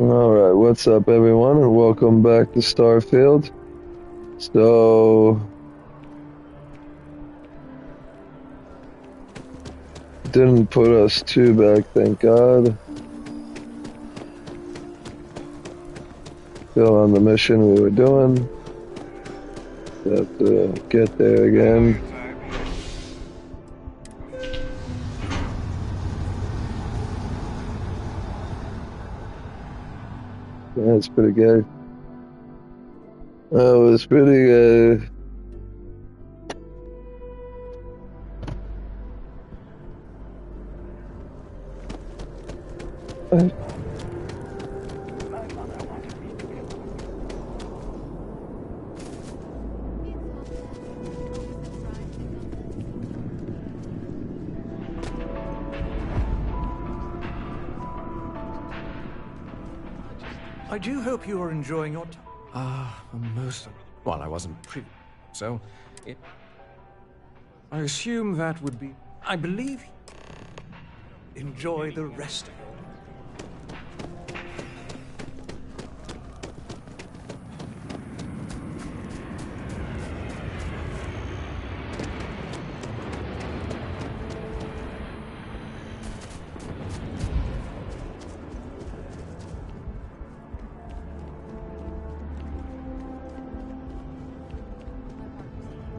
Alright, what's up everyone and welcome back to Starfield. So didn't put us two back, thank God. Still on the mission we were doing. Have to get there again. That's pretty good. That was pretty good. I do hope you are enjoying your time. Most of it. Well, I wasn't privy, so I assume that would be. I believe. Enjoy the rest of it.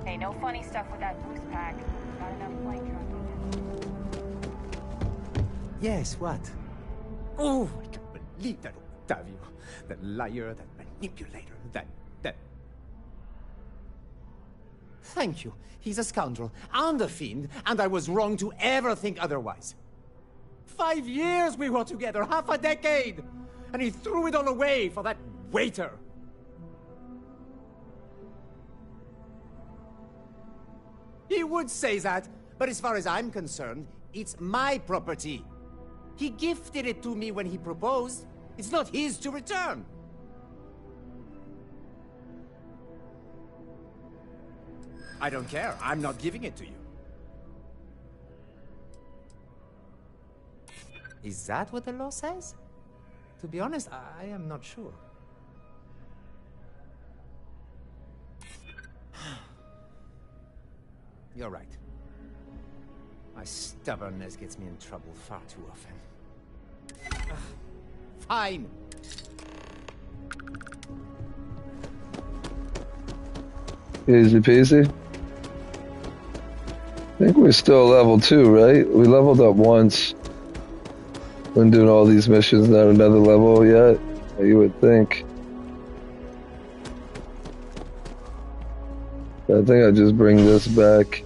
Hey, no funny stuff with that boost pack. Not enough flight tracking. Yes, what? Oh, I can't believe that Octavio. That liar, that manipulator, that... Thank you. He's a scoundrel and a fiend, and I was wrong to ever think otherwise. 5 years we were together, half a decade! And he threw it all away for that waiter. He would say that, but as far as I'm concerned, it's my property. He gifted it to me when he proposed. It's not his to return. I don't care. I'm not giving it to you. Is that what the law says? To be honest, I am not sure. You're right. My stubbornness gets me in trouble far too often. Fine. Easy peasy. I think we're still level 2, right? We leveled up once. Been doing all these missions, not another level yet. You would think. I think I just bring this back.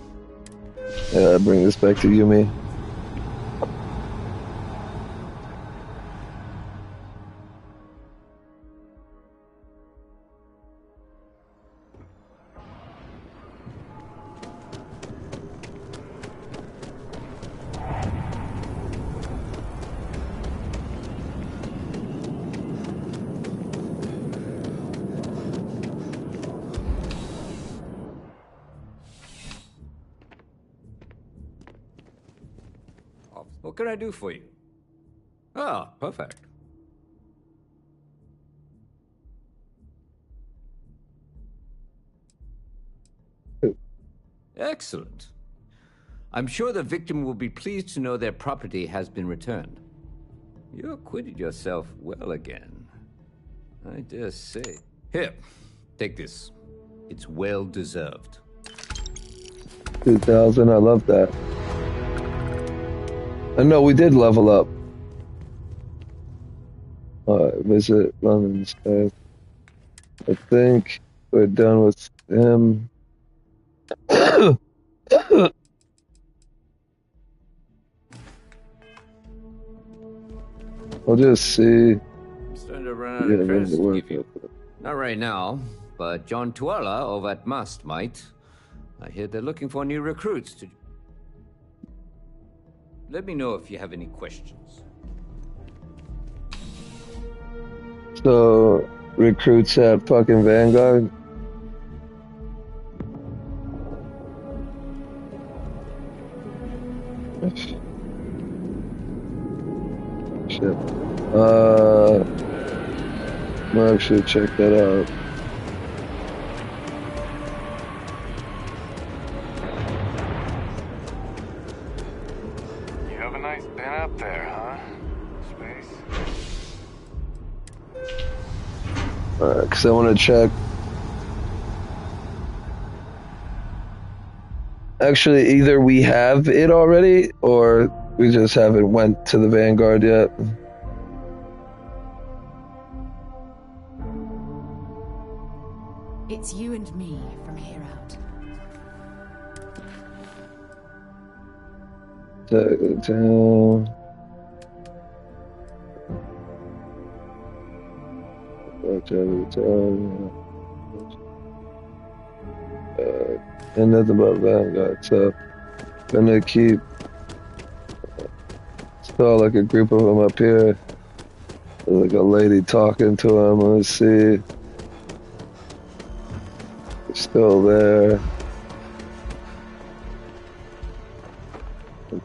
Yeah, bring this back to Yumi. What can I do for you? Ah, perfect. Excellent. I'm sure the victim will be pleased to know their property has been returned. You acquitted yourself well again, I dare say. Here, take this. It's well deserved. 2000, I love that. I know we did level up. Visit London's Earth. I think we're done with him. I'll just see. I'm starting to run out of credits to give you. Not right now, but John Tuala over at Must might. I hear they're looking for new recruits to... Let me know if you have any questions. So, recruits at fucking Vanguard? Shit. I'll actually check that out. You have a nice den up there, huh? Space? Because I want to check. Actually, either we have it already, or we just haven't went to the Vanguard yet. It's you and me from here out. Down. And nothing about Vanguard, so gonna keep. Saw like a group of them up here. There's like a lady talking to him. Let's see. They're still there.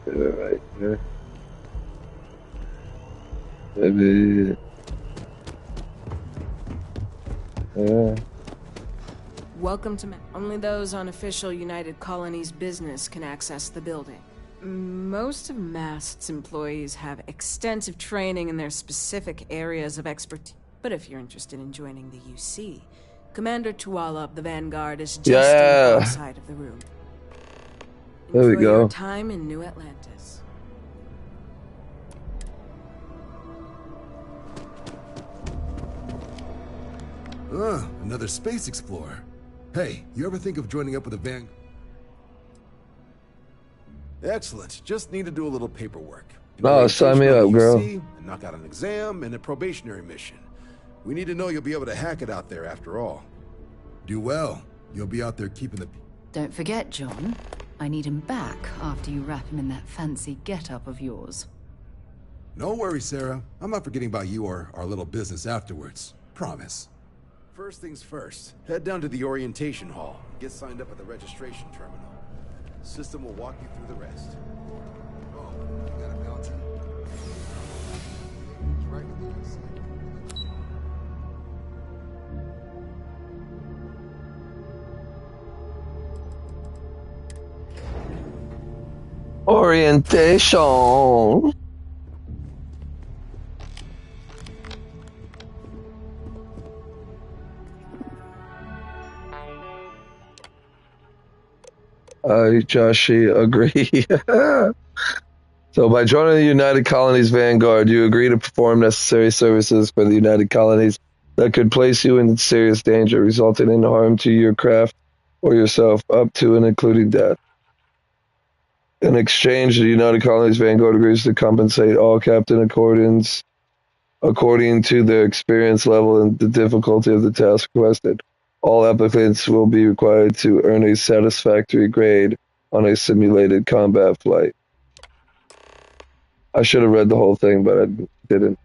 They're right there. Maybe. Yeah. Welcome to only those on official United Colonies business can access the building. Most of MAST's employees have extensive training in their specific areas of expertise. But if you're interested in joining the UC, Commander Tuala of the Vanguard is just on the far side of the room. There we Enjoy go. your time in New Atlantis. Another space explorer. Hey, you ever think of joining up with a Van? Excellent. Just need to do a little paperwork. Oh, sign me up, girl. And knock out an exam and a probationary mission. We need to know you'll be able to hack it out there after all. Do well. You'll be out there keeping the... Don't forget, John. I need him back after you wrap him in that fancy get-up of yours. No worries, Sarah. I'm not forgetting about you or our little business afterwards. Promise. First things first, head down to the orientation hall. Get signed up at the registration terminal. System will walk you through the rest. Oh, you got a bounty? Right in the inside. Orientation. Joshi, agree. So by joining the United Colonies Vanguard, you agree to perform necessary services for the United Colonies that could place you in serious danger, resulting in harm to your craft or yourself, up to and including death. In exchange, the United Colonies Vanguard agrees to compensate all captain according to their experience level and the difficulty of the task requested. All applicants will be required to earn a satisfactory grade on a simulated combat flight. I should have read the whole thing, but I didn't.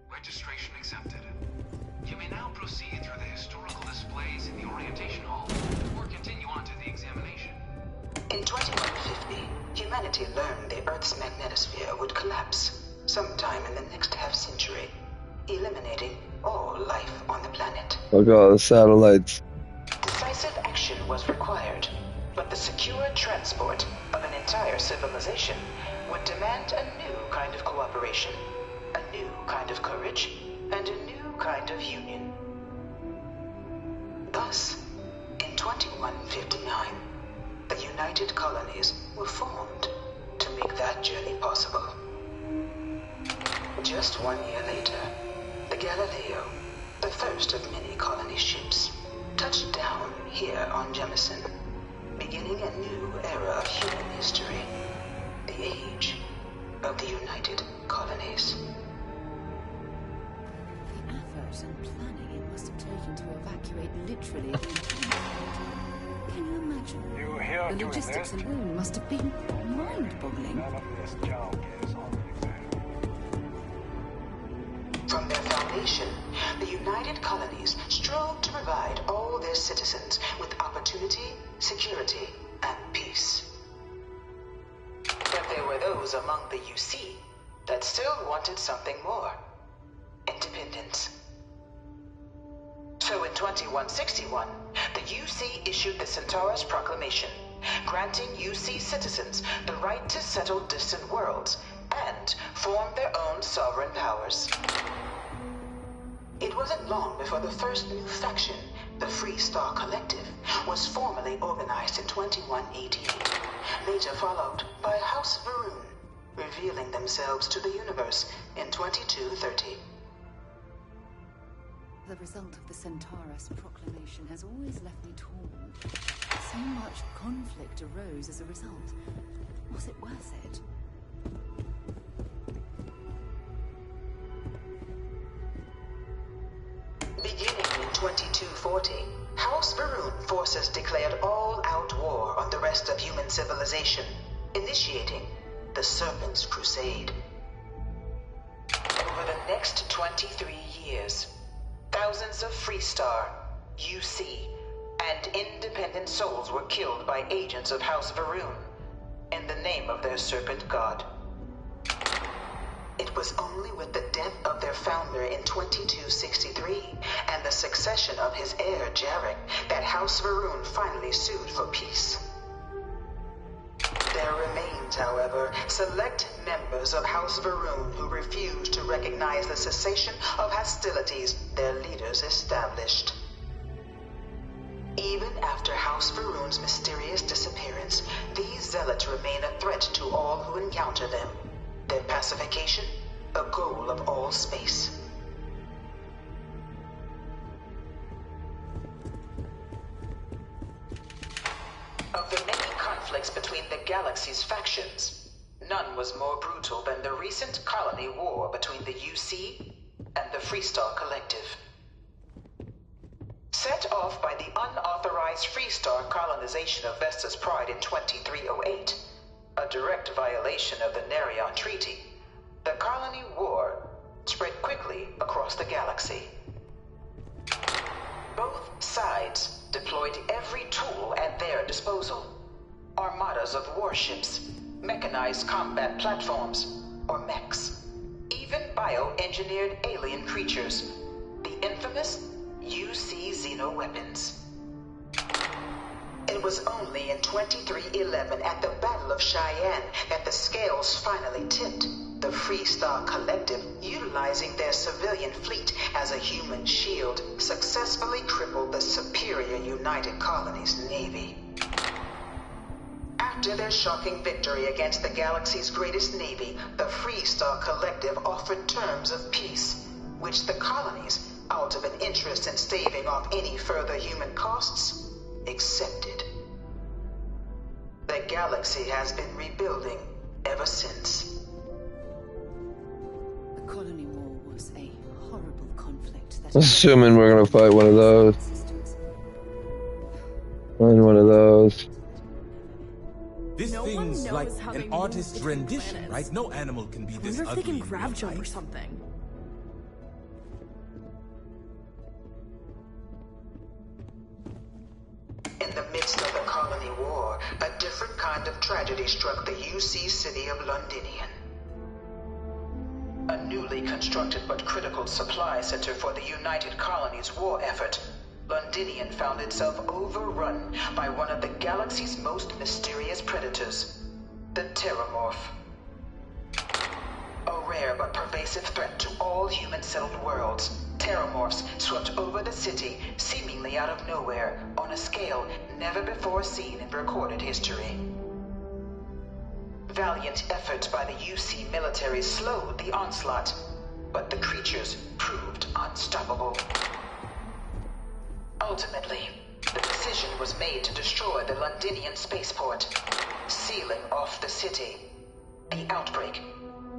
Registration accepted. You may now proceed through the historical displays in the orientation hall, or continue on to the examination. In 2150, humanity learned the Earth's magnetosphere would collapse sometime in the next half-century, eliminating all life on the planet. Look at all the satellites. Decisive action was required, but the secure transport of an entire civilization would demand a new kind of cooperation, a new kind of courage, and a new kind of union. Thus, in 2159, the United Colonies were formed to make that journey possible. Just 1 year later, the Galileo, the first of many colony ships, touched down here on Jemison, beginning a new era of human history, the age of the United Colonies. The effort and planning it must have taken to evacuate literally the entire planet. Can you imagine? You here The doing logistics this? alone must have been mind-boggling. None of this junk is on the exam. From their foundation, the United Colonies strove to provide all their citizens with opportunity, security, and peace. there were those among the UC that still wanted something more. Independence. So in 2161, the UC issued the Centaurus Proclamation, granting UC citizens the right to settle distant worlds and form their own sovereign powers. It wasn't long before the first new faction, the Free Star Collective, was formally organized in 2188, later followed by House Varun, revealing themselves to the universe in 2230. The result of the Centaurus Proclamation has always left me torn. So much conflict arose as a result. Was it worth it? Beginning in 2240, House Varun forces declared all-out war on the rest of human civilization, initiating the Serpent's Crusade. Over the next 23 years, thousands of Freestar, UC, and independent souls were killed by agents of House Varun in the name of their serpent god. It was only with the death of their founder in 2263 and the succession of his heir, Jarek, that House Varun finally sued for peace. There remains, however, select members of House Varun who refuse to recognize the cessation of hostilities their leaders established. Even after House Varun's mysterious disappearance, these zealots remain a threat to all who encounter them. Their pacification, a goal of all space. Of the many conflicts between the galaxy's factions, none was more brutal than the recent colony war between the UC and the Freestar Collective. Set off by the unauthorized Freestar colonization of Vesta's Pride in 2308, a direct violation of the Nerion Treaty, the colony war spread quickly across the galaxy. Both sides deployed every tool at their disposal. Armadas of warships, mechanized combat platforms, or mechs, even bioengineered alien creatures, the infamous UC xenoweapons. It was only in 2311 at the Battle of Cheyenne that the scales finally tipped, the Freestar Collective, utilizing their civilian fleet as a human shield, successfully crippled the superior United Colonies Navy. After their shocking victory against the galaxy's greatest navy, the Freestar Collective offered terms of peace, which the colonies, out of an interest in staving off any further human costs, accepted. The galaxy has been rebuilding ever since. The colony war was a horrible conflict that... Assuming we're gonna fight one of those. Find one of those. This thing's like an artist's rendition, right? No animal can be this ugly. I wonder if they can grab jump or something. In the midst of the colony war, a different kind of tragedy struck the UC city of Londinian. A newly constructed but critical supply center for the United Colonies' war effort, Londinian found itself overrun by one of the galaxy's most mysterious predators, the Terramorph. A rare but pervasive threat to all human-settled worlds, Terramorphs swept over the city, seemingly out of nowhere, on a scale never before seen in recorded history. Valiant efforts by the UC military slowed the onslaught, but the creatures proved unstoppable. Ultimately, the decision was made to destroy the Londinian spaceport, sealing off the city, the outbreak,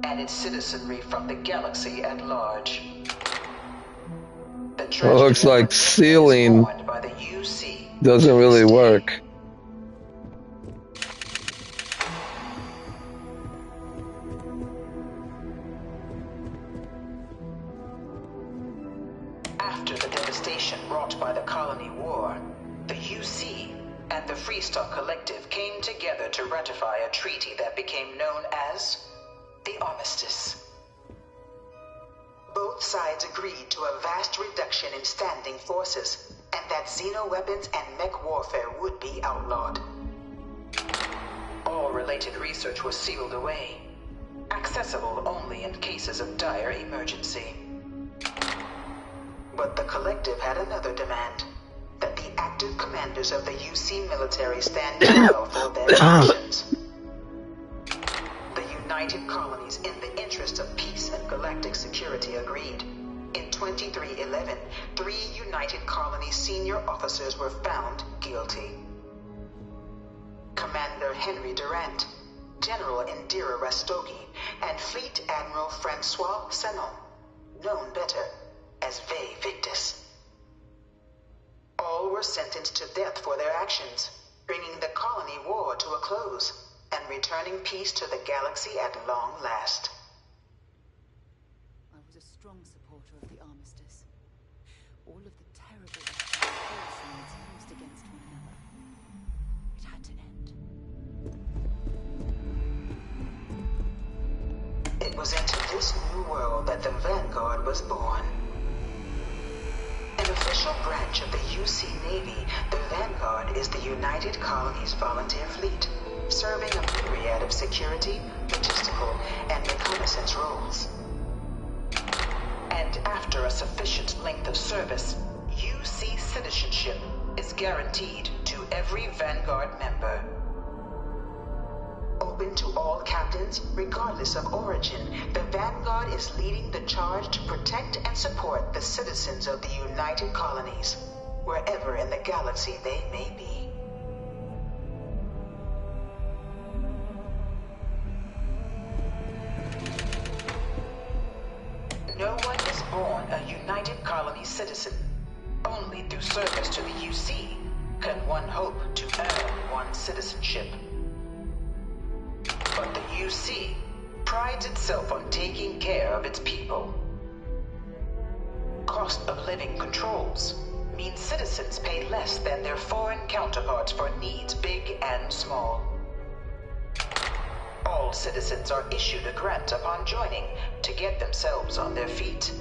and its citizenry from the galaxy at large. Well, it looks like sealing doesn't really work. After the devastation wrought by the colony war, the UC and the Freestock Collective came together to ratify a treaty that became known as the Armistice. Both sides agreed to a vast reduction in standing forces, and that xeno-weapons and mech warfare would be outlawed. All related research was sealed away, accessible only in cases of dire emergency. But the Collective had another demand, that the active commanders of the UC military stand trial for their actions. The United Colonies, in the interest of peace and galactic security, agreed. In 2311, 3 United Colonies senior officers were found guilty. Commander Henry Durant, General Indira Rastogi, and Fleet Admiral Francois Sanon, known better as Ve Victus. All were sentenced to death for their actions, bringing the colony war to a close and returning peace to the galaxy at long last. I was a strong supporter of the Armistice. All of the terrible forces used against one another. It had to end. It was into this new world that the Vanguard was born. An official branch of the UC Navy, the Vanguard is the United Colonies Volunteer Fleet, serving a myriad of security, logistical, and reconnaissance roles. And after a sufficient length of service, UC citizenship is guaranteed to every Vanguard member. Open to all captains, regardless of origin, the Vanguard is leading the charge to protect and support the citizens of the United Colonies, wherever in the galaxy they may be. No one is born a United Colony citizen. Only through service to the UC can one hope to earn one's citizenship. But the UC prides itself on taking care of its people. Cost of living controls mean citizens pay less than their foreign counterparts for needs big and small. All citizens are issued a grant upon joining to get themselves on their feet.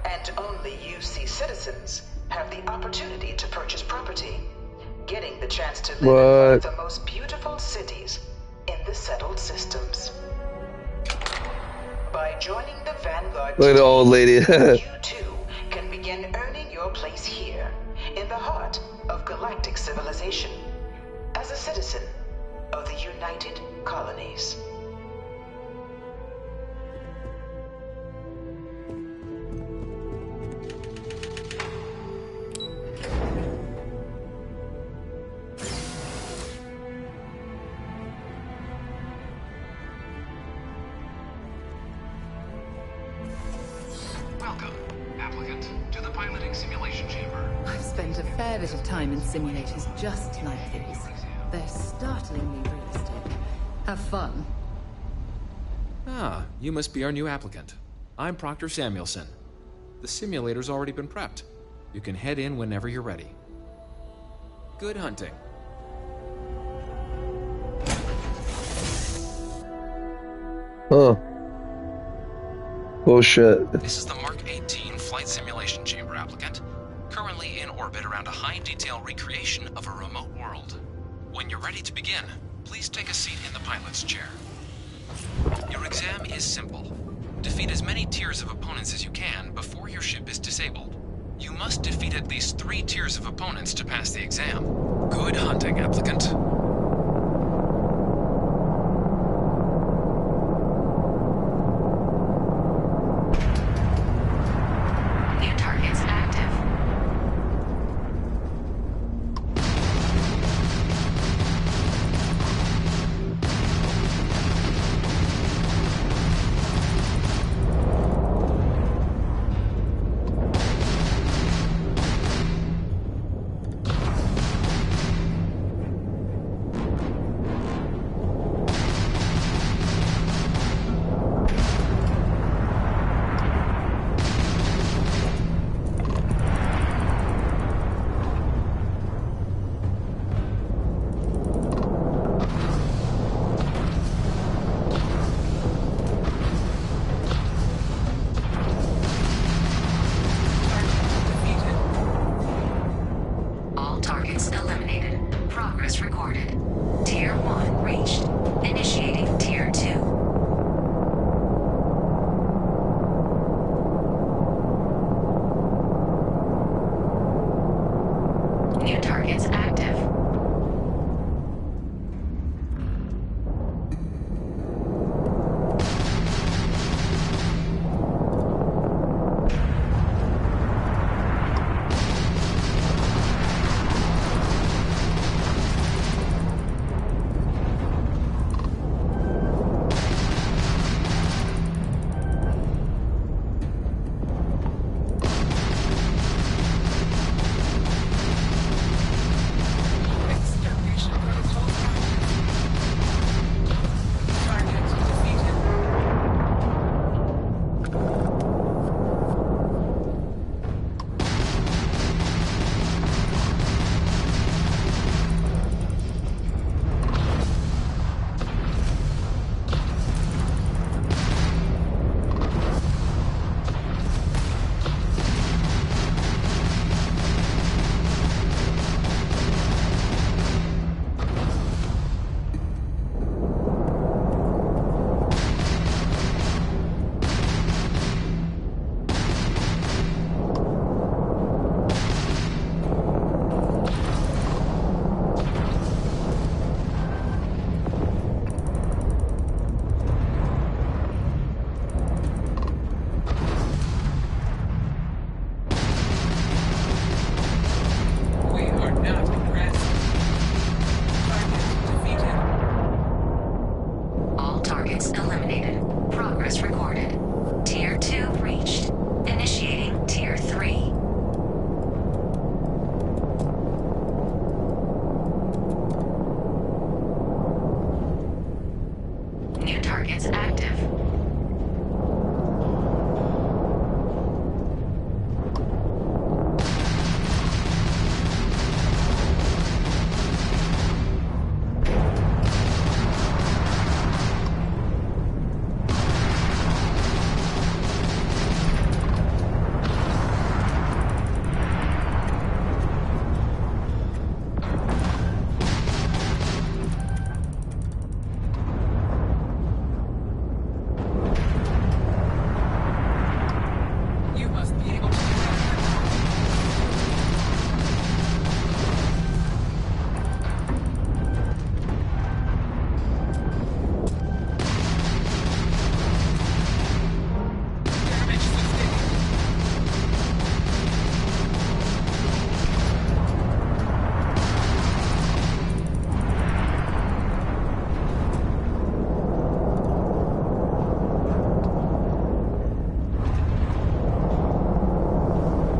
And only UC citizens have the opportunity to purchase property, getting the chance to live in one of the most beautiful cities in the settled systems. By joining the Vanguard, look at the old lady. you too can begin earning your place here, in the heart of galactic civilization, as a citizen of the United Colonies. Welcome, applicant, to the piloting simulation chamber. I've spent a fair bit of time in simulators just like these. They're startlingly realistic. Have fun. Ah, you must be our new applicant. I'm Proctor Samuelson. The simulator's already been prepped. You can head in whenever you're ready. Good hunting. Huh. Bullshit. This is the Mark 18 Flight Simulation Chamber, applicant. Currently in orbit around a high-detail recreation of a remote world. When you're ready to begin, please take a seat in the pilot's chair. Your exam is simple. Defeat as many tiers of opponents as you can before your ship is disabled. You must defeat at least 3 tiers of opponents to pass the exam. Good hunting, applicant. New targets active.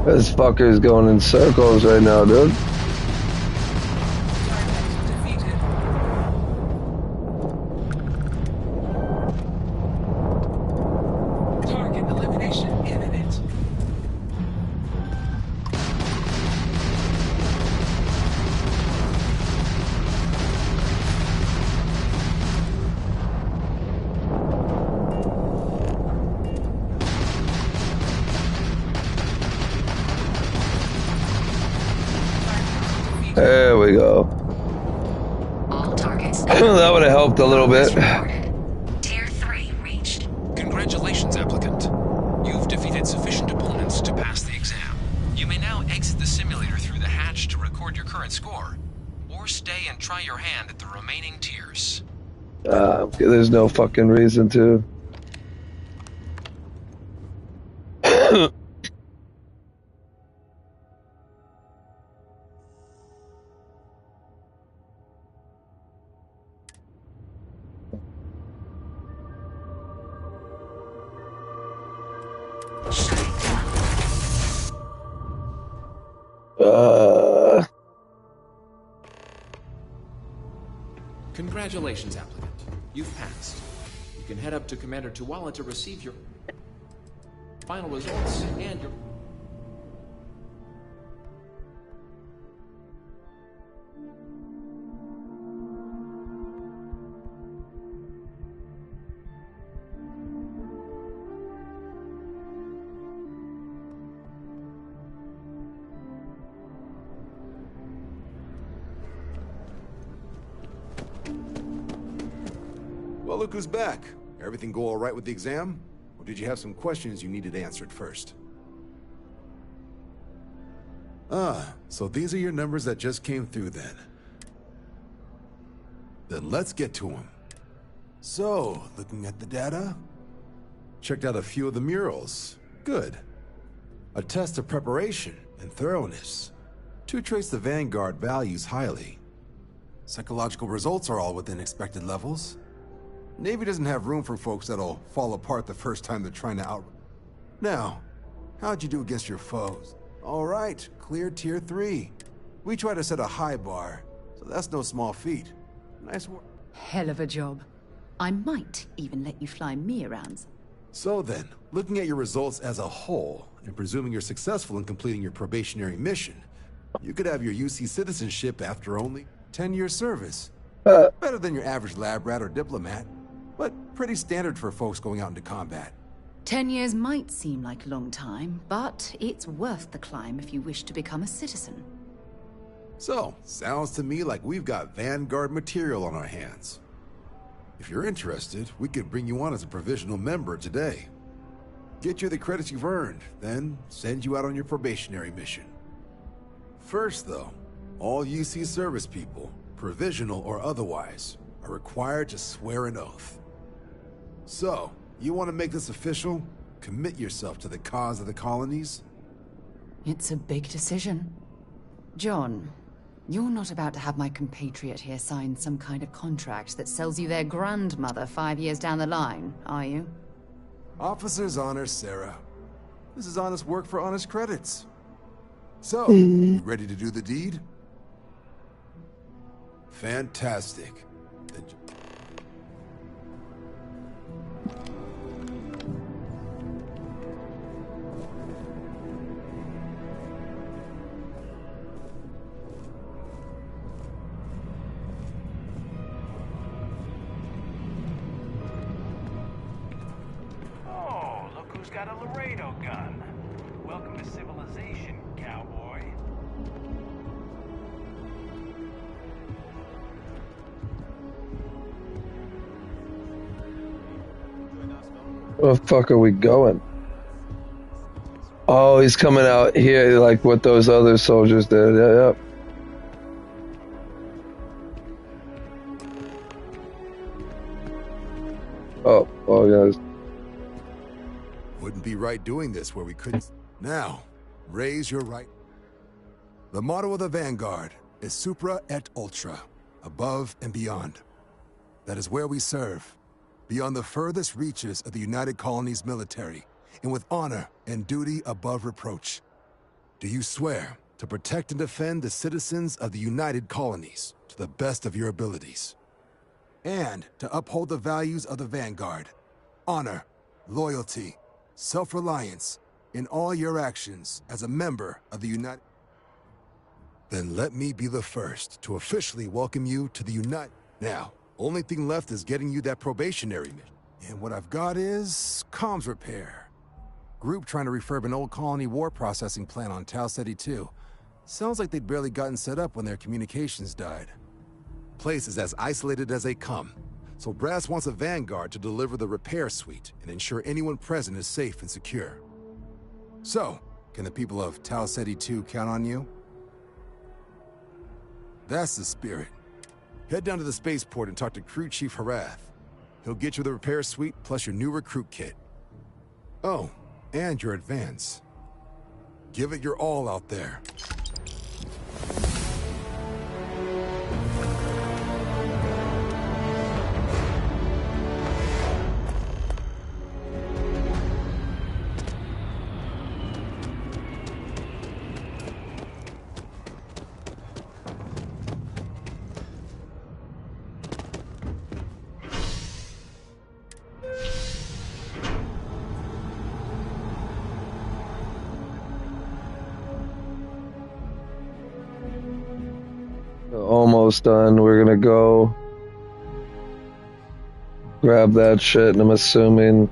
This fucker's going in circles right now, dude. Target elimination imminent. There we go. All targets. That would have helped a little bit. Tier 3 reached. Congratulations, applicant. You've defeated sufficient opponents to pass the exam. You may now exit the simulator through the hatch to record your current score, or stay and try your hand at the remaining tiers. There's no fucking reason to. Congratulations, applicant. You've passed. You can head up to Commander Tuwala to receive your final results and your... Well, look who's back. Everything go all right with the exam? Or did you have some questions you needed answered first? Ah, so these are your numbers that just came through then. Then let's get to them. So, looking at the data, checked out a few of the murals. Good. A test of preparation and thoroughness. Two traits the Vanguard values highly. Psychological results are all within expected levels. Navy doesn't have room for folks that'll fall apart the first time they're trying to out... Now, how'd you do against your foes? All right, clear tier 3. We try to set a high bar, so that's no small feat. Nice work. Hell of a job. I might even let you fly me around. So then, looking at your results as a whole, and presuming you're successful in completing your probationary mission, you could have your UC citizenship after only 10 years service. Better than your average lab rat or diplomat, but pretty standard for folks going out into combat. 10 years might seem like a long time, but it's worth the climb if you wish to become a citizen. So, sounds to me like we've got Vanguard material on our hands. If you're interested, we could bring you on as a provisional member today. Get you the credits you've earned, then send you out on your probationary mission. First though, all UC service people, provisional or otherwise, are required to swear an oath. So, you want to make this official? Commit yourself to the cause of the colonies? It's a big decision. John, you're not about to have my compatriot here sign some kind of contract that sells you their grandmother 5 years down the line, are you? Officer's honor, Sarah. This is honest work for honest credits. So, you ready to do the deed? Fantastic. Then Oh, look who's got a Laredo gun. Welcome to civilization, cowboy. Where the fuck are we going? Oh, he's coming out here like what those other soldiers did. Yeah. Oh, guys. wouldn't be right doing this where we couldn't. Now, raise your right. The motto of the Vanguard is Supra et Ultra, above and beyond. That is where we serve, beyond the furthest reaches of the United Colonies military, and with honor and duty above reproach. Do you swear to protect and defend the citizens of the United Colonies to the best of your abilities? And to uphold the values of the Vanguard, honor, loyalty, self-reliance, in all your actions as a member of the United... Then let me be the first to officially welcome you to the United... Now, only thing left is getting you that probationary mission. And what I've got is comms repair. Group trying to refurb an old colony war processing plant on Tau Ceti 2. Sounds like they'd barely gotten set up when their communications died. Place is as isolated as they come, so Brass wants a Vanguard to deliver the repair suite and ensure anyone present is safe and secure. So, can the people of Tau Ceti 2 count on you? That's the spirit. Head down to the spaceport and talk to Crew Chief Harath. He'll get you the repair suite plus your new recruit kit. Oh, and your advance. Give it your all out there. Almost done. We're gonna go grab that shit, and I'm assuming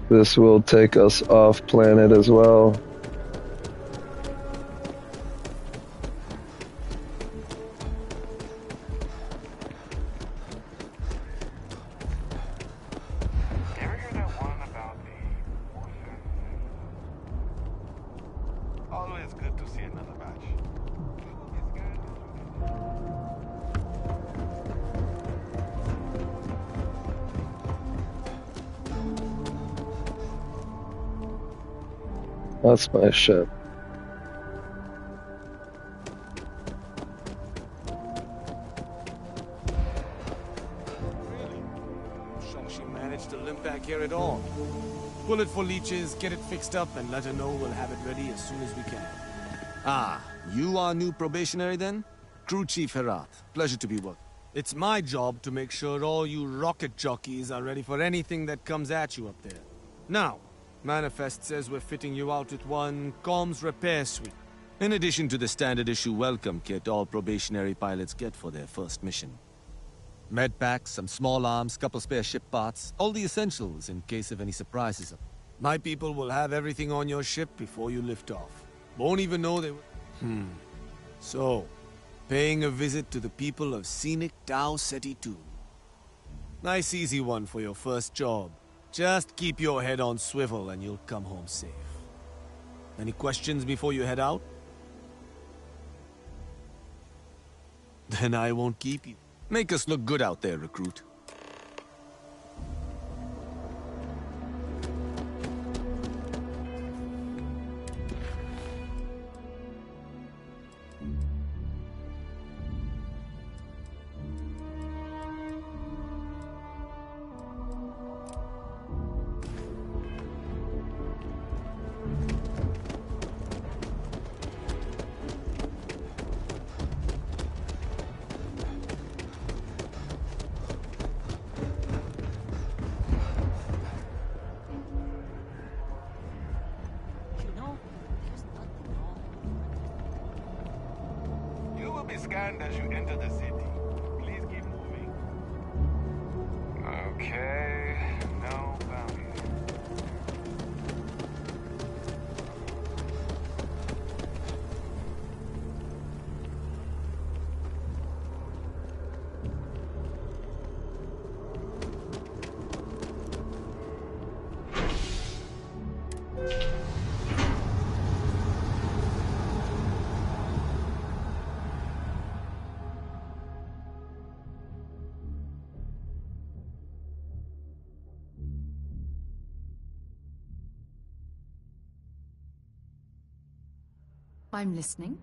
this will take us off planet as well. Ever hear that one about the orphans? Always good to see another batch. That's my ship. Shocked she managed to limp back here at all. Pull it for leeches, get it fixed up, and let her know we'll have it ready as soon as we can. Ah, you are new probationary then? Crew Chief Herath. Pleasure to be with. It's my job to make sure all you rocket jockeys are ready for anything that comes at you up there. Now, Manifest says we're fitting you out with one comms repair suite. In addition to the standard issue welcome kit all probationary pilots get for their first mission. Med packs, some small arms, couple spare ship parts, all the essentials in case of any surprises. My people will have everything on your ship before you lift off. Won't even know they were... So, paying a visit to the people of scenic Tau Ceti 2. Nice easy one for your first job. Just keep your head on swivel and you'll come home safe. Any questions before you head out? Then I won't keep you. Make us look good out there, recruit. You will be scanned as you enter the city. Please keep moving. Okay, no bounty. I'm listening.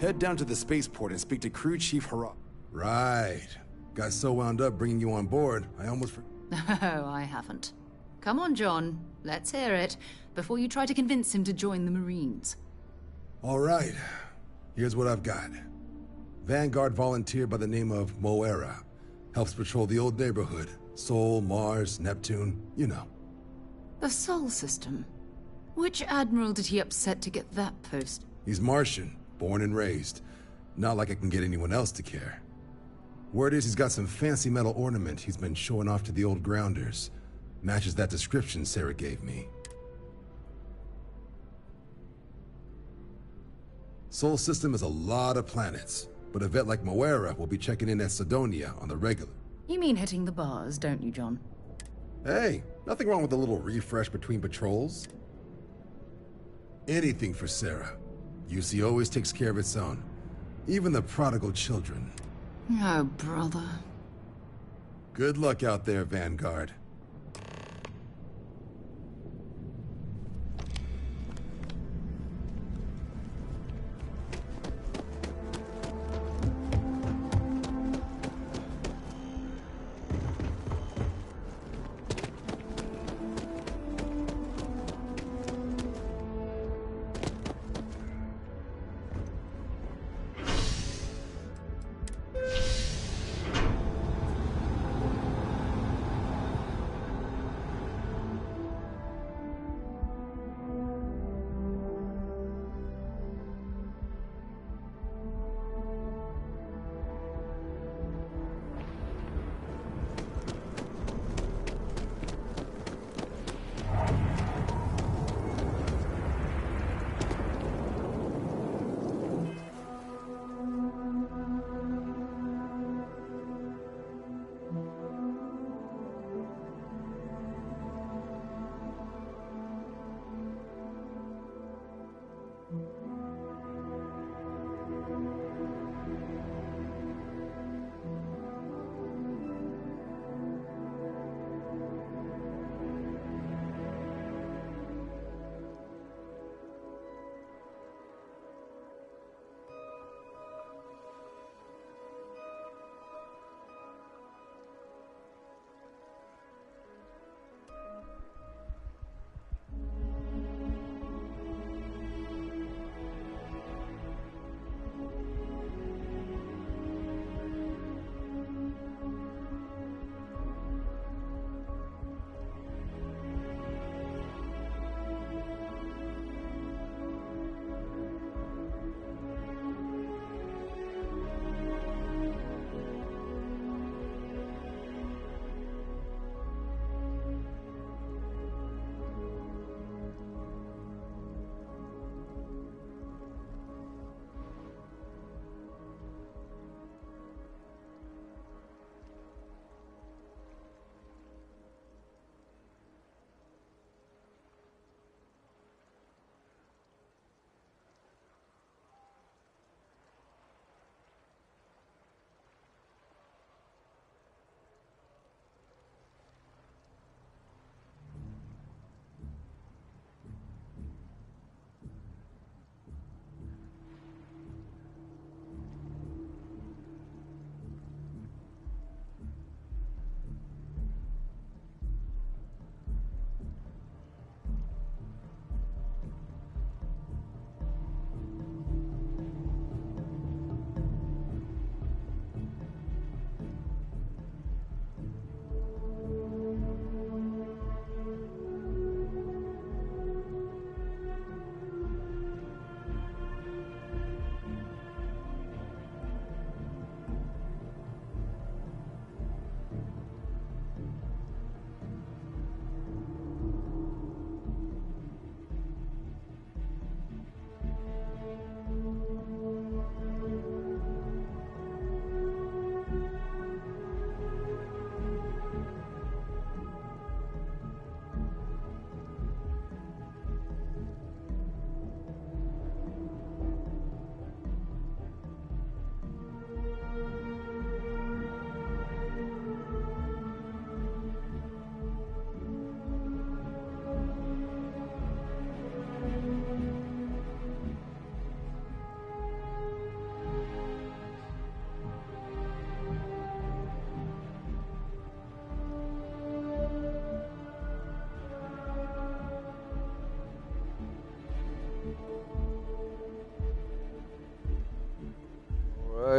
Head down to the spaceport and speak to Crew Chief Hara. Right. Got so wound up bringing you on board, I almost Oh, I haven't. Come on, John. Let's hear it, before you try to convince him to join the Marines. All right. Here's what I've got. Vanguard volunteer by the name of Moera. Helps patrol the old neighborhood. Sol, Mars, Neptune, you know. The Sol system? Which admiral did he upset to get that post? He's Martian, born and raised. Not like I can get anyone else to care. Word is he's got some fancy metal ornament he's been showing off to the old grounders. Matches that description Sarah gave me. Sol system is a lot of planets, but a vet like Moera will be checking in at Sidonia on the regular. You mean hitting the bars, don't you, John? Hey, nothing wrong with a little refresh between patrols. Anything for Sarah. UC always takes care of its own. Even the prodigal children. Oh, brother. Good luck out there, Vanguard.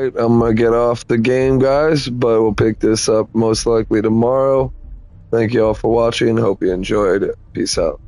right, I'm gonna get off the game, guys, but we'll pick this up most likely tomorrow. Thank you all for watching. Hope you enjoyed it. Peace out.